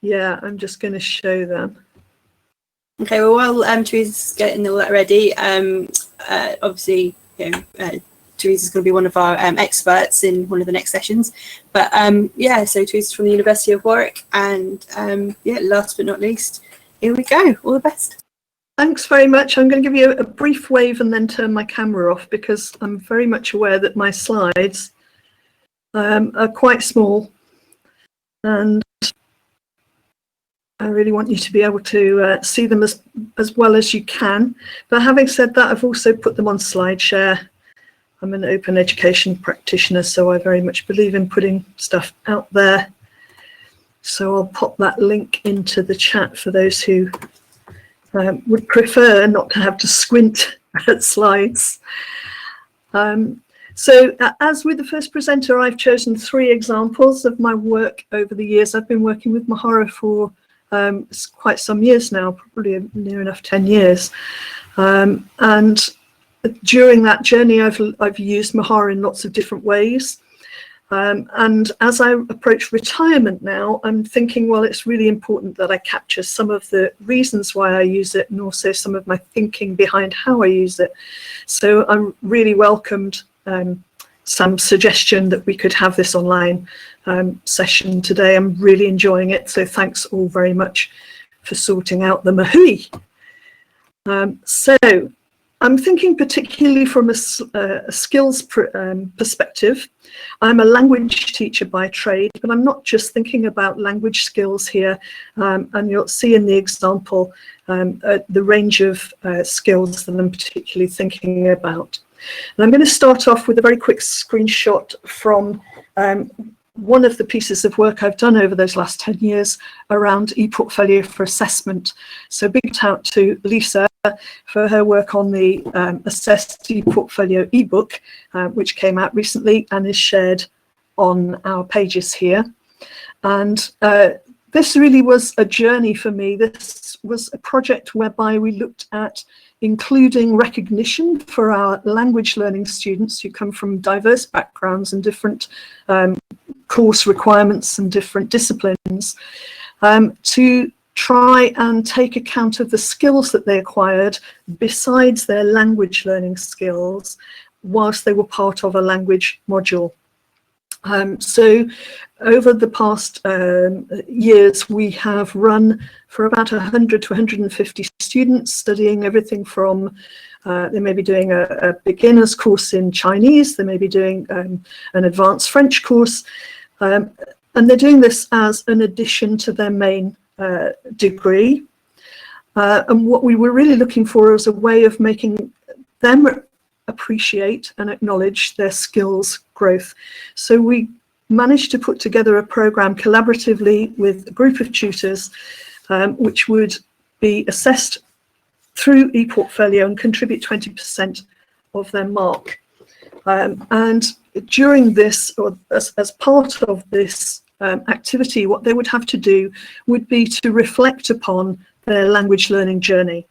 Yeah, I'm just going to show them. Okay, well, while Teresa's getting all that ready, obviously, Teresa's going to be one of our experts in one of the next sessions. But yeah, so Teresa's from the University of Warwick, and yeah, last but not least, here we go. All the best. Thanks very much. I'm going to give you a brief wave and then turn my camera off, because I'm very much aware that my slides are quite small, and I really want you to be able to see them as well as you can. But having said that, I've also put them on SlideShare. I'm an open education practitioner, so I very much believe in putting stuff out there. So I'll pop that link into the chat for those who would prefer not to have to squint at slides. So as with the first presenter, I've chosen 3 examples of my work over the years. I've been working with Mahara for quite some years now, probably near enough 10 years. And during that journey, I've used Mahara in lots of different ways. And as I approach retirement now, I'm thinking, well, it's really important that I capture some of the reasons why I use it, and also some of my thinking behind how I use it. So I really welcomed some suggestion that we could have this online session today. I'm really enjoying it, so thanks all very much for sorting out the MaharaHui. So I'm thinking particularly from a skills perspective. I'm a language teacher by trade, but I'm not just thinking about language skills here, and you'll see in the example the range of skills that I'm particularly thinking about. And I'm going to start off with a very quick screenshot from one of the pieces of work I've done over those last 10 years around ePortfolio for assessment. So big shout out to Lisa for her work on the Assessed ePortfolio ebook, which came out recently and is shared on our pages here. And this really was a journey for me. This was a project whereby we looked at including recognition for our language learning students who come from diverse backgrounds and different course requirements and different disciplines, to try and take account of the skills that they acquired besides their language learning skills whilst they were part of a language module. So over the past years, we have run for about 100 to 150 students studying everything from, they may be doing a beginner's course in Chinese, they may be doing an advanced French course, and they're doing this as an addition to their main degree. And what we were really looking for was a way of making them appreciate and acknowledge their skills growth. So we managed to put together a program collaboratively with a group of tutors, which would be assessed through ePortfolio and contribute 20% of their mark. And during this, or as part of this activity, what they would have to do would be to reflect upon their language learning journey.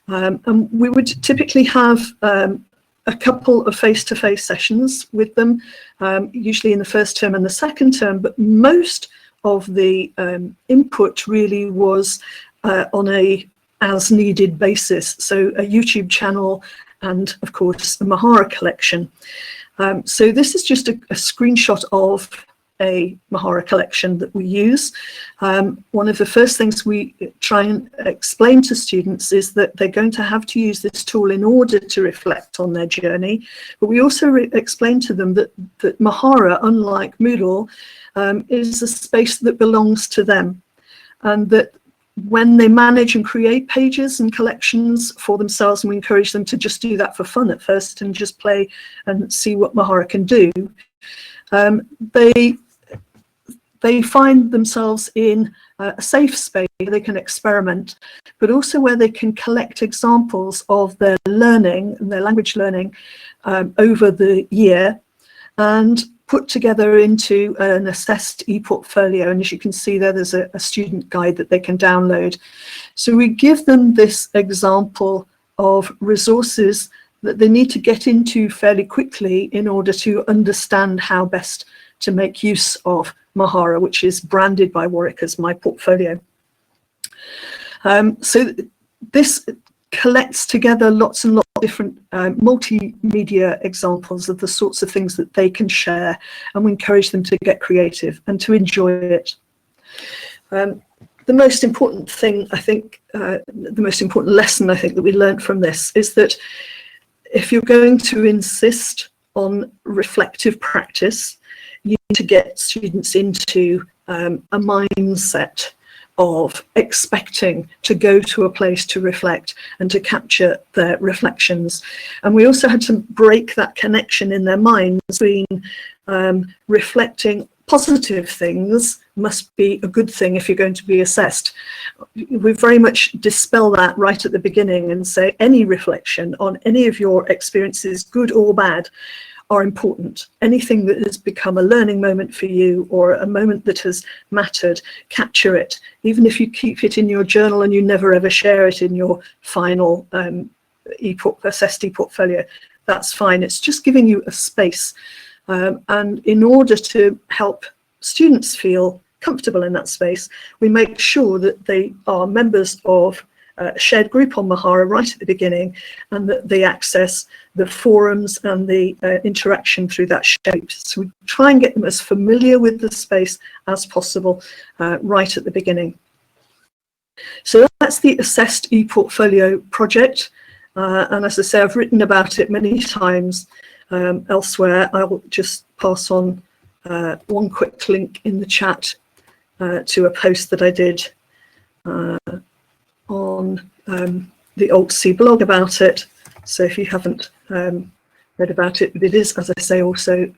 And we would typically have a couple of face-to-face sessions with them, usually in the first term and the second term, but most of the input really was on a as-needed basis. So a YouTube channel and, of course, a Mahara collection. So this is just a screenshot of a Mahara collection that we use. One of the first things we try and explain to students is that they're going to have to use this tool in order to reflect on their journey. But we also explain to them that Mahara, unlike Moodle, is a space that belongs to them, and that when they manage and create pages and collections for themselves, and we encourage them to just do that for fun at first and just play and see what Mahara can do, they find themselves in a safe space where they can experiment, but also where they can collect examples of their learning and their language learning over the year and put together into an assessed ePortfolio. And as you can see there, there's a student guide that they can download. So we give them this example of resources that they need to get into fairly quickly in order to understand how best to make use of Mahara, which is branded by Warwick as my portfolio. So this collects together lots and lots of different multimedia examples of the sorts of things that they can share, and we encourage them to get creative and to enjoy it. The most important thing, I think, the most important lesson I think that we learned from this is that if you're going to insist on reflective practice, you need to get students into a mindset of expecting to go to a place to reflect and to capture their reflections. And we also had to break that connection in their minds between reflecting positive things must be a good thing if you're going to be assessed. We very much dispel that right at the beginning and say any reflection on any of your experiences, good or bad, are important. Anything that has become a learning moment for you or a moment that has mattered, capture it. Even if you keep it in your journal and you never ever share it in your final assessed e-portfolio, that's fine. It's just giving you a space. And in order to help students feel comfortable in that space, we make sure that they are members of a shared group on Mahara right at the beginning, and that they access the forums and the interaction through that shape. So we try and get them as familiar with the space as possible right at the beginning. So that's the Assessed ePortfolio project. And as I say, I've written about it many times elsewhere. I'll just pass on one quick link in the chat to a post that I did on the Alt-C blog about it. So if you haven't read about it, but it is, as I say, also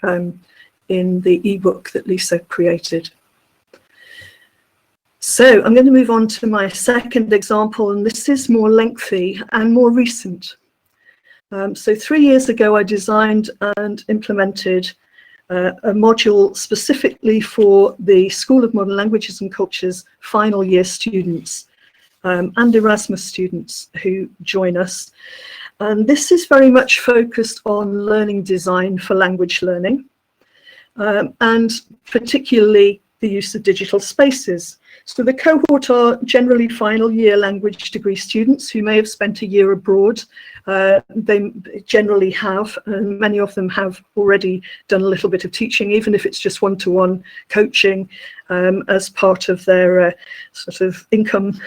in the ebook that Lisa created. So I'm going to move on to my second example, and this is more lengthy and more recent. So 3 years ago, I designed and implemented a module specifically for the School of Modern Languages and Culture's final year students and Erasmus students who join us. And this is very much focused on learning design for language learning, and particularly the use of digital spaces. So the cohort are generally final year language degree students who may have spent a year abroad. They generally have, and many of them have already done a little bit of teaching, even if it's just one-to-one coaching as part of their sort of income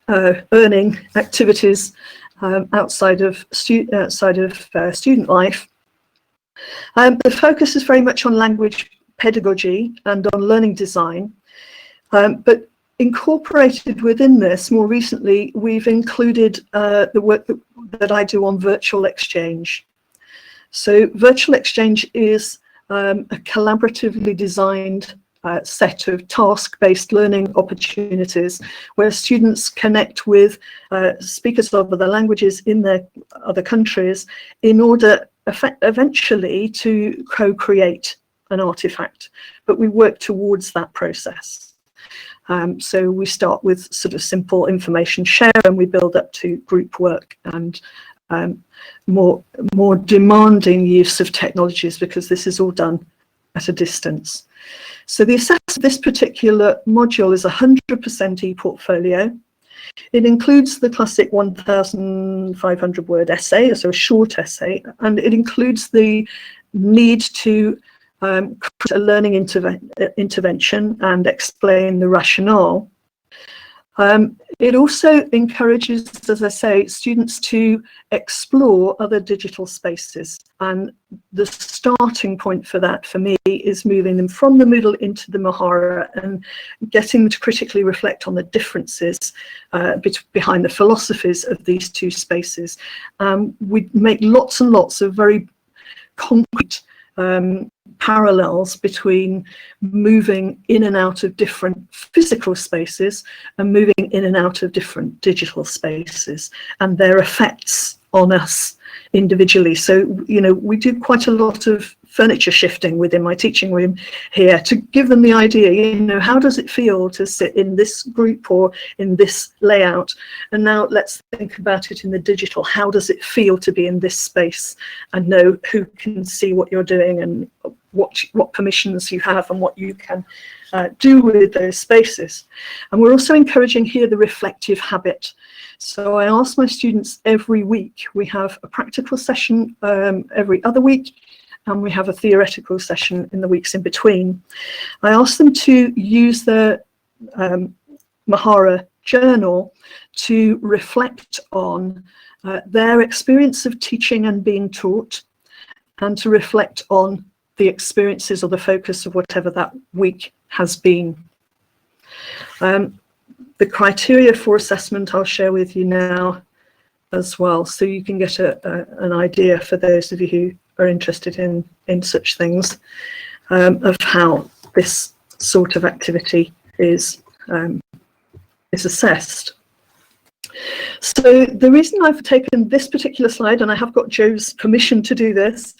earning activities outside of student life. The focus is very much on language pedagogy and on learning design, but incorporated within this more recently, we've included the work that I do on virtual exchange. So virtual exchange is a collaboratively designed set of task-based learning opportunities where students connect with speakers of other languages in their other countries in order eventually to co-create an artifact, but we work towards that process. So we start with sort of simple information share and we build up to group work and more demanding use of technologies, because this is all done at a distance. So the assessment of this particular module is 100% e-portfolio. It includes the classic 1,500 word essay, so a short essay, and it includes the need to create a learning intervention and explain the rationale. It also encourages, as I say, students to explore other digital spaces. And the starting point for that, for me, is moving them from the Moodle into the Mahara and getting them to critically reflect on the differences behind the philosophies of these two spaces. We make lots and lots of very concrete parallels between moving in and out of different physical spaces and moving in and out of different digital spaces and their effects on us individually. So, you know, we do quite a lot of furniture shifting within my teaching room here to give them the idea, you know, how does it feel to sit in this group or in this layout? And now let's think about it in the digital. How does it feel to be in this space and know who can see what you're doing and what permissions you have and what you can do with those spaces. And we're also encouraging here the reflective habit. So I ask my students every week, we have a practical session every other week, and we have a theoretical session in the weeks in between. I ask them to use their Mahara journal to reflect on their experience of teaching and being taught, and to reflect on the experiences or the focus of whatever that week has been. The criteria for assessment I'll share with you now as well, so you can get an idea, for those of you who are interested in such things, of how this sort of activity is assessed. So the reason I've taken this particular slide, and I have got Joe's permission to do this,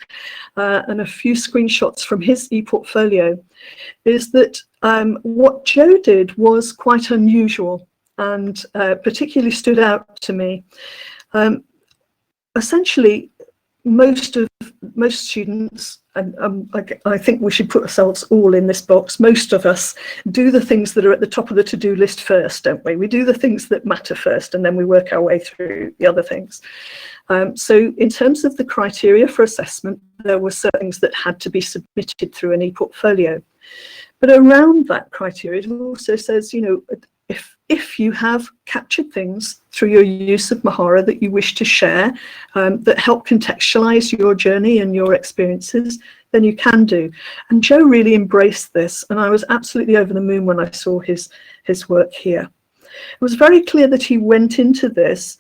and a few screenshots from his e-portfolio, is that what Joe did was quite unusual and particularly stood out to me. Essentially, most students, and I think we should put ourselves all in this box, most of us do the things that are at the top of the to-do list first, don't we? We do the things that matter first, and then we work our way through the other things. So in terms of the criteria for assessment, there were certain things that had to be submitted through an e-portfolio. But around that criteria, it also says, you know, if you have captured things through your use of Mahara that you wish to share, that help contextualize your journey and your experiences, then you can do. And Joe really embraced this, and I was absolutely over the moon when I saw his work here. It was very clear that he went into this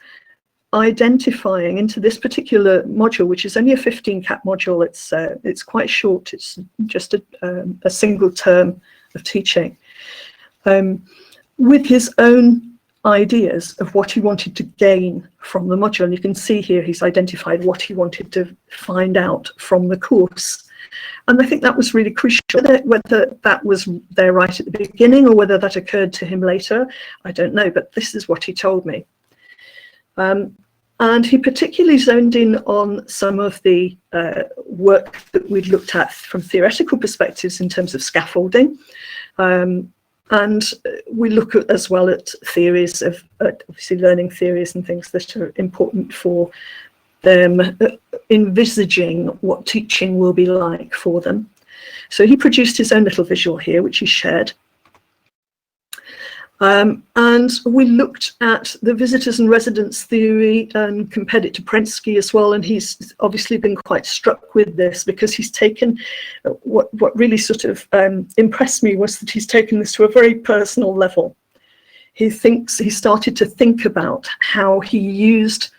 identifying, into this particular module, which is only a 15 cap module. It's quite short. It's just a single term of teaching, with his own ideas of what he wanted to gain from the module. And you can see here he's identified what he wanted to find out from the course. And I think that was really crucial. Whether that was there right at the beginning or whether that occurred to him later, I don't know, but this is what he told me. And he particularly zoned in on some of the work that we'd looked at from theoretical perspectives in terms of scaffolding. And we look at, as well, at theories of, obviously, learning theories and things that are important for them envisaging what teaching will be like for them. So he produced his own little visual here, which he shared. And we looked at the visitors and residents theory and compared it to Prensky as well. And he's obviously been quite struck with this, because he's taken, what really sort of impressed me was that he's taken this to a very personal level. He started to think about how he used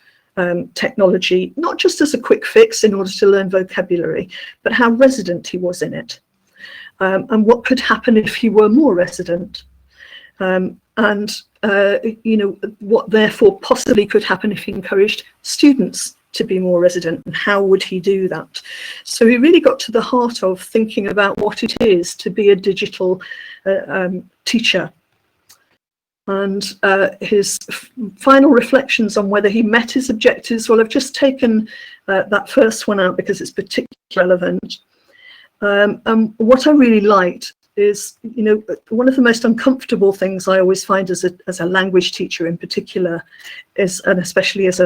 technology, not just as a quick fix in order to learn vocabulary, but how resident he was in it, and what could happen if he were more resident. You know, what therefore possibly could happen if he encouraged students to be more resident, and how would he do that? So he really got to the heart of thinking about what it is to be a digital teacher. And his final reflections on whether he met his objectives, well, I've just taken that first one out because it's particularly relevant. And what I really liked is, you know, one of the most uncomfortable things I always find as a language teacher in particular is, and especially as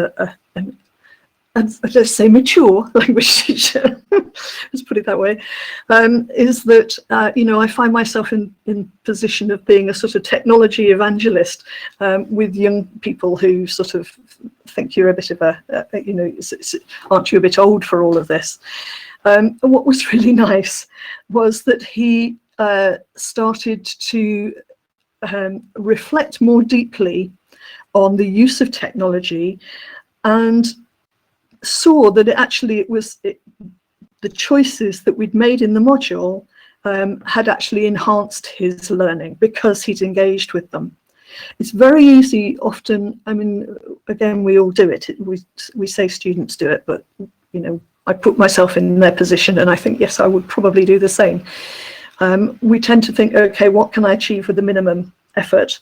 let's say mature language teacher, let's put it that way, is that, you know, I find myself in position of being a sort of technology evangelist with young people who sort of think you're a bit of you know, aren't you a bit old for all of this? And what was really nice was that he started to reflect more deeply on the use of technology, and saw that it was the choices that we'd made in the module had actually enhanced his learning because he'd engaged with them. It's very easy often, I mean, again, we all do it. We say students do it, but, you know, I put myself in their position and I think, yes, I would probably do the same. We tend to think, okay, what can I achieve with the minimum effort?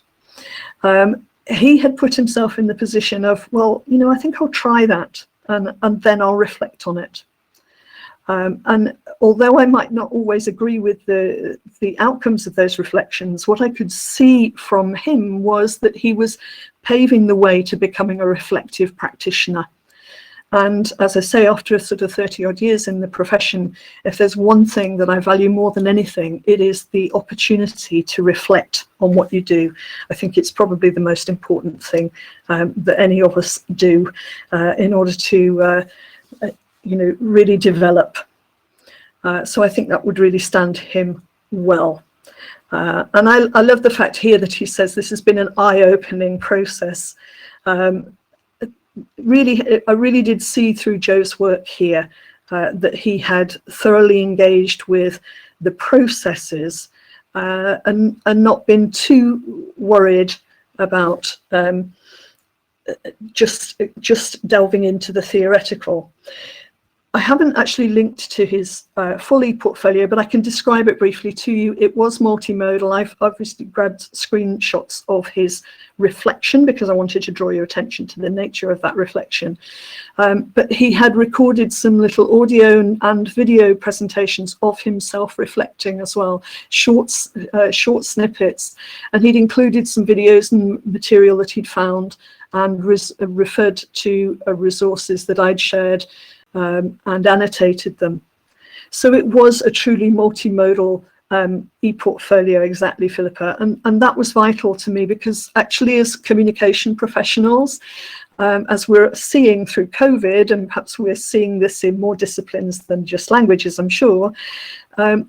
He had put himself in the position of, well, you know, I think I'll try that and then I'll reflect on it. And although I might not always agree with the outcomes of those reflections, what I could see from him was that he was paving the way to becoming a reflective practitioner. And as I say, after sort of 30 odd years in the profession, if there's one thing that I value more than anything, it is the opportunity to reflect on what you do. I think it's probably the most important thing that any of us do in order to really develop. So I think that would really stand him well. And I love the fact here that he says this has been an eye-opening process. Really, I really did see through Joe's work here that he had thoroughly engaged with the processes and not been too worried about just delving into the theoretical. I haven't actually linked to his full e-portfolio, but I can describe it briefly to you. It was multimodal. I've obviously grabbed screenshots of his reflection because I wanted to draw your attention to the nature of that reflection. But he had recorded some little audio and video presentations of himself reflecting as well, short snippets. And he'd included some videos and material that he'd found and referred to resources that I'd shared and annotated them. So it was a truly multimodal e-portfolio, exactly, Philippa, and that was vital to me because actually as communication professionals, as we're seeing through COVID, and perhaps we're seeing this in more disciplines than just languages, I'm sure,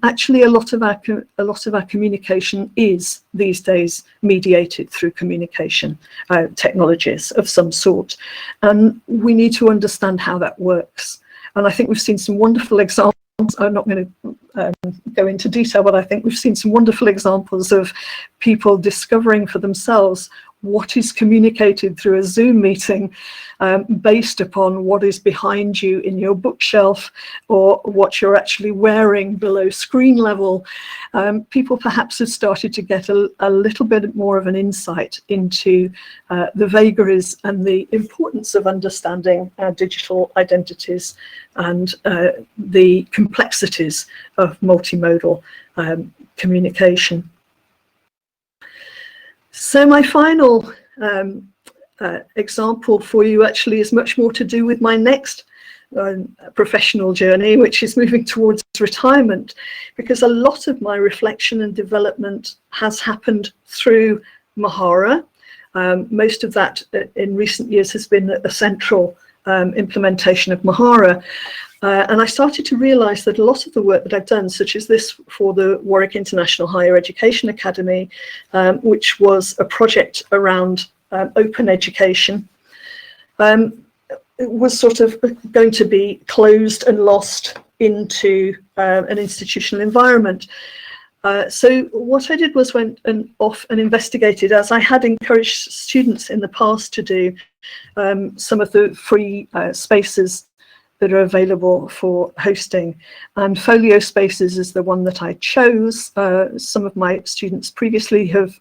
actually a lot of our communication is these days mediated through communication technologies of some sort, and we need to understand how that works. And I think we've seen some wonderful examples. I'm not going to go into detail, but I think we've seen some wonderful examples of people discovering for themselves what is communicated through a Zoom meeting based upon what is behind you in your bookshelf or what you're actually wearing below screen level. People perhaps have started to get a little bit more of an insight into the vagaries and the importance of understanding our digital identities and the complexities of multimodal communication. So my final example for you actually is much more to do with my next professional journey, which is moving towards retirement, because a lot of my reflection and development has happened through Mahara. Most of that in recent years has been a central implementation of Mahara. And I started to realise that a lot of the work that I've done, such as this for the Warwick International Higher Education Academy, which was a project around open education, it was sort of going to be closed and lost into an institutional environment. So what I did was went off and investigated, as I had encouraged students in the past to do, some of the free spaces that are available for hosting, and Folio Spaces is the one that I chose. Some of my students previously have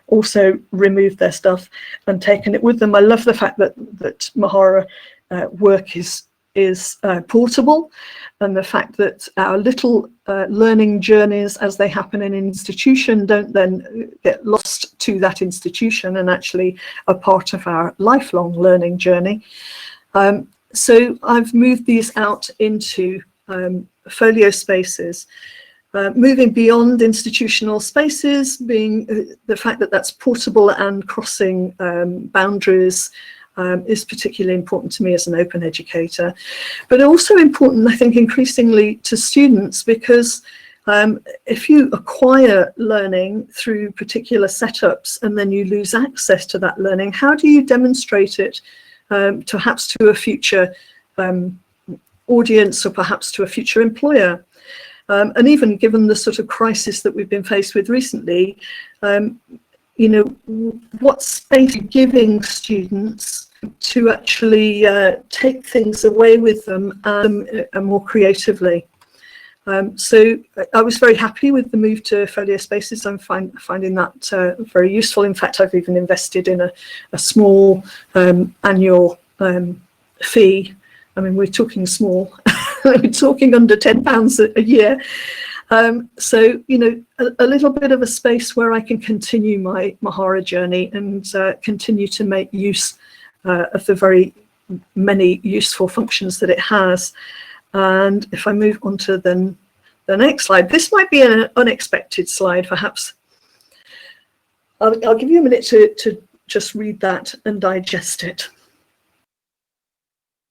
also removed their stuff and taken it with them. I love the fact that Mahara work is portable, and the fact that our little learning journeys as they happen in an institution don't then get lost to that institution and actually are part of our lifelong learning journey. So I've moved these out into Folio Spaces, moving beyond institutional spaces, being the fact that that's portable and crossing boundaries is particularly important to me as an open educator, but also important, I think, increasingly to students, because if you acquire learning through particular setups and then you lose access to that learning, how do you demonstrate it perhaps to a future audience or perhaps to a future employer? And even given the sort of crisis that we've been faced with recently, you know, what space are you giving students to actually take things away with them and more creatively? So I was very happy with the move to Folio Spaces. I'm finding that very useful. In fact, I've even invested in a small annual fee. I mean, we're talking small We're talking under £10 a year. So, you know, a little bit of a space where I can continue my Mahara journey and continue to make use of the very many useful functions that it has. And if I move on to the next slide, this might be an unexpected slide, perhaps. I'll give you a minute to just read that and digest it.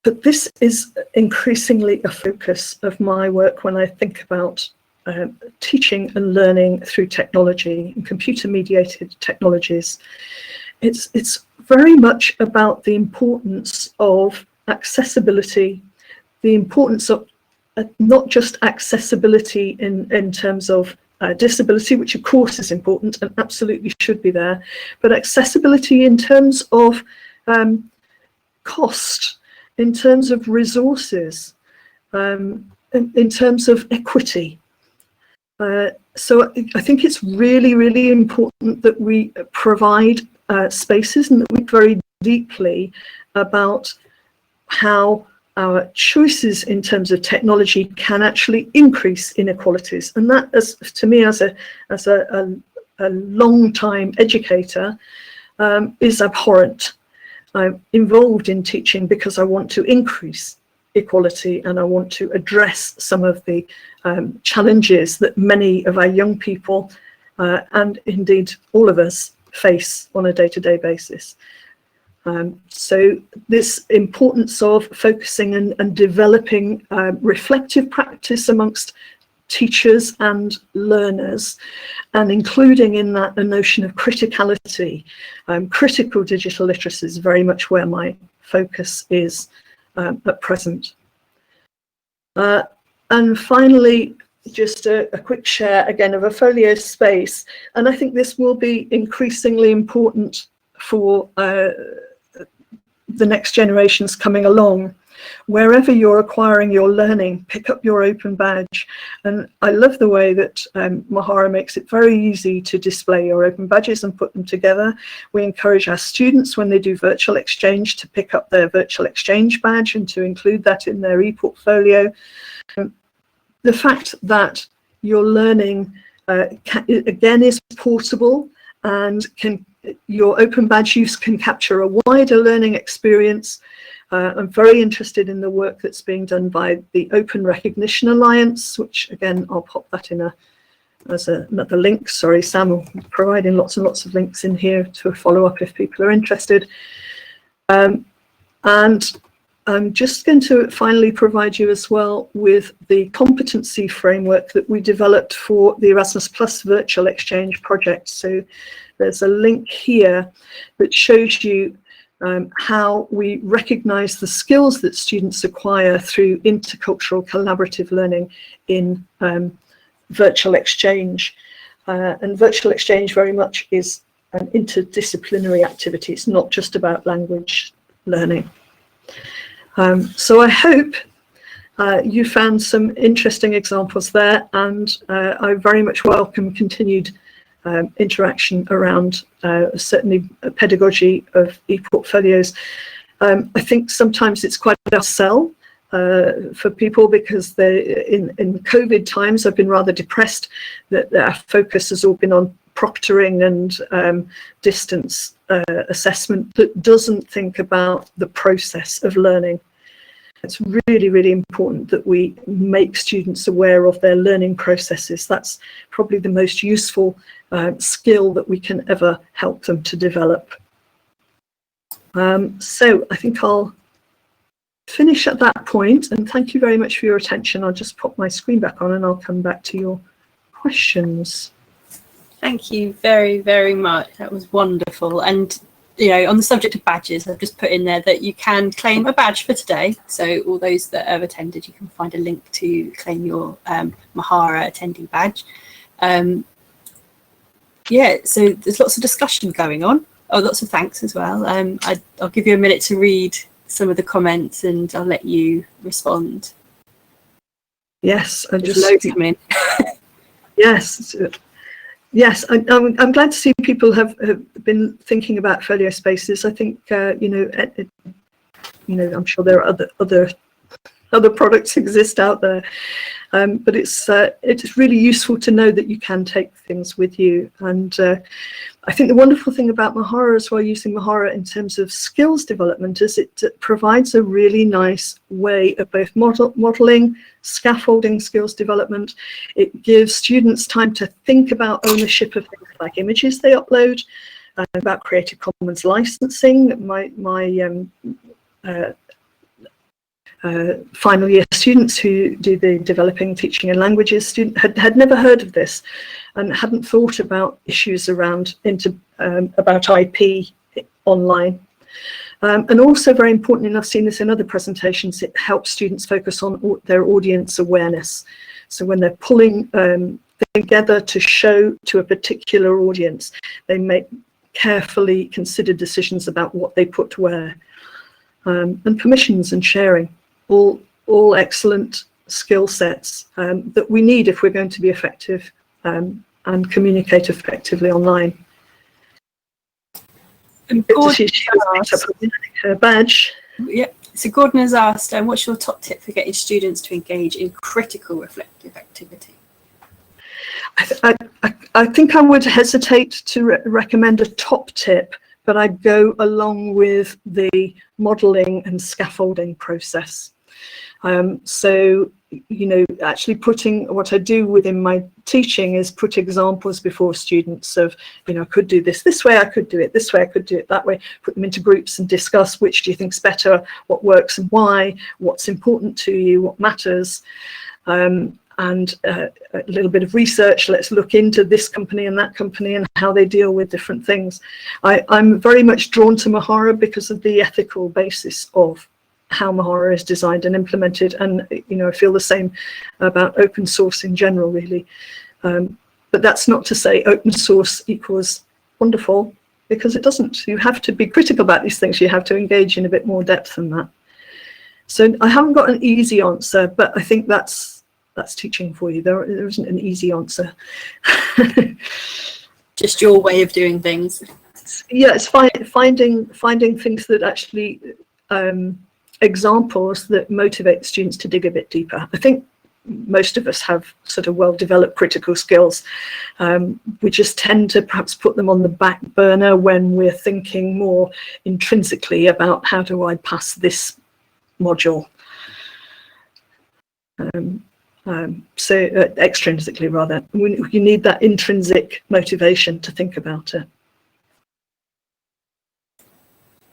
But this is increasingly a focus of my work when I think about teaching and learning through technology and computer-mediated technologies. It's very much about the importance of accessibility, the importance of not just accessibility in terms of disability, which of course is important and absolutely should be there, but accessibility in terms of cost, in terms of resources, in terms of equity. So I think it's really, really important that we provide spaces and that we think very deeply about how our choices in terms of technology can actually increase inequalities. And that, to me, as a long-time educator, is abhorrent. I'm involved in teaching because I want to increase equality and I want to address some of the challenges that many of our young people and indeed all of us face on a day-to-day basis. So this importance of focusing and developing reflective practice amongst teachers and learners, and including in that a notion of criticality. Critical digital literacy is very much where my focus is at present. And finally, just a quick share again of a folio space, and I think this will be increasingly important for the next generations coming along. Wherever you're acquiring your learning, pick up your open badge. And I love the way that Mahara makes it very easy to display your open badges and put them together. We encourage our students when they do virtual exchange to pick up their virtual exchange badge and to include that in their e-portfolio. The fact that your learning again is portable and your open badge use can capture a wider learning experience. I'm very interested in the work that's being done by the Open Recognition Alliance, which again, I'll pop that in as another link. Sorry, Sam will be providing lots and lots of links in here to follow up if people are interested. And I'm just going to finally provide you as well with the competency framework that we developed for the Erasmus Plus Virtual Exchange project. So there's a link here that shows you how we recognise the skills that students acquire through intercultural collaborative learning in virtual exchange. And virtual exchange very much is an interdisciplinary activity. It's not just about language learning. So I hope you found some interesting examples there, and I very much welcome continued interaction around certainly pedagogy of e-portfolios. I think sometimes it's quite a sell for people because in COVID times I've been rather depressed that our focus has all been on proctoring and distance assessment that doesn't think about the process of learning. It's really, really important that we make students aware of their learning processes. That's probably the most useful skill that we can ever help them to develop. So I think I'll finish at that point, and thank you very much for your attention. I'll just pop my screen back on and I'll come back to your questions. Thank you very, very much. That was wonderful. And you know, on the subject of badges, I've just put in there that you can claim a badge for today. So all those that have attended, you can find a link to claim your Mahara attendee badge. Yeah, so there's lots of discussion going on. Oh, lots of thanks as well. I'll give you a minute to read some of the comments and I'll let you respond. Yes, I just loads coming in. Yes. Yes, I'm glad to see people have been thinking about folio spaces. I think you know, I'm sure there are other other products exist out there. But it's really useful to know that you can take things with you. And I think the wonderful thing about Mahara as well, using Mahara in terms of skills development, is it provides a really nice way of both modeling, scaffolding skills development. It gives students time to think about ownership of things like images they upload, about Creative Commons licensing. My final year students who do the developing teaching and languages had never heard of this and hadn't thought about issues around about IP online. And also very important, and I've seen this in other presentations, it helps students focus on their audience awareness. So when they're pulling together to show to a particular audience, they make carefully considered decisions about what they put where. And permissions and sharing, all excellent skill sets that we need if we're going to be effective and communicate effectively online. And Gordon her badge. Yeah, so Gordon has asked, what's your top tip for getting students to engage in critical reflective activity? I think I would hesitate to recommend a top tip, but I'd go along with the modelling and scaffolding process. So, you know, actually putting, what I do within my teaching is put examples before students of, you know, I could do this way, I could do it this way, I could do it that way, put them into groups and discuss which do you think's better, what works and why, what's important to you, what matters. And a little bit of research, let's look into this company and that company and how they deal with different things. I'm very much drawn to Mahara because of the ethical basis of how Mahara is designed and implemented, and you know, I feel the same about open source in general, really. But that's not to say open source equals wonderful, because it doesn't. You have to be critical about these things. You have to engage in a bit more depth than that. So I haven't got an easy answer, but I think that's teaching for you. There isn't an easy answer. Just your way of doing things. Yeah, it's finding things that actually examples that motivate students to dig a bit deeper. I think most of us have sort of well-developed critical skills. We just tend to perhaps put them on the back burner when we're thinking more intrinsically about how do I pass this module. So extrinsically rather, you need that intrinsic motivation to think about it.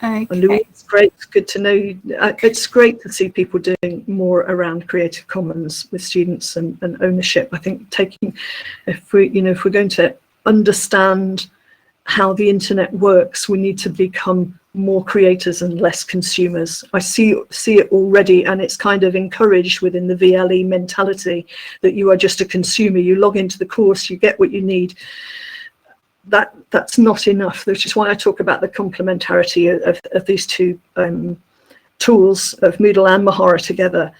Okay. Louise, it's great. It's good to know you. It's great to see people doing more around Creative Commons with students and ownership. I think if we're going to understand how the internet works, we need to become more creators and less consumers. I see it already, and it's kind of encouraged within the VLE mentality that you are just a consumer. You log into the course, you get what you need. That's not enough, which is why I talk about the complementarity of these two tools of Moodle and Mahara together.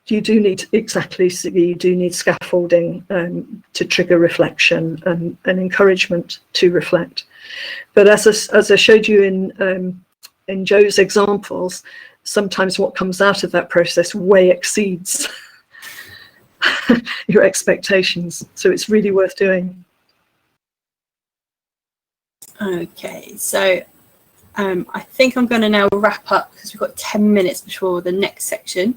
You do need scaffolding to trigger reflection and encouragement to reflect. But as I showed you in Joe's examples, sometimes what comes out of that process way exceeds your expectations. So it's really worth doing. Okay, so I think I'm going to now wrap up because we've got 10 minutes before the next section.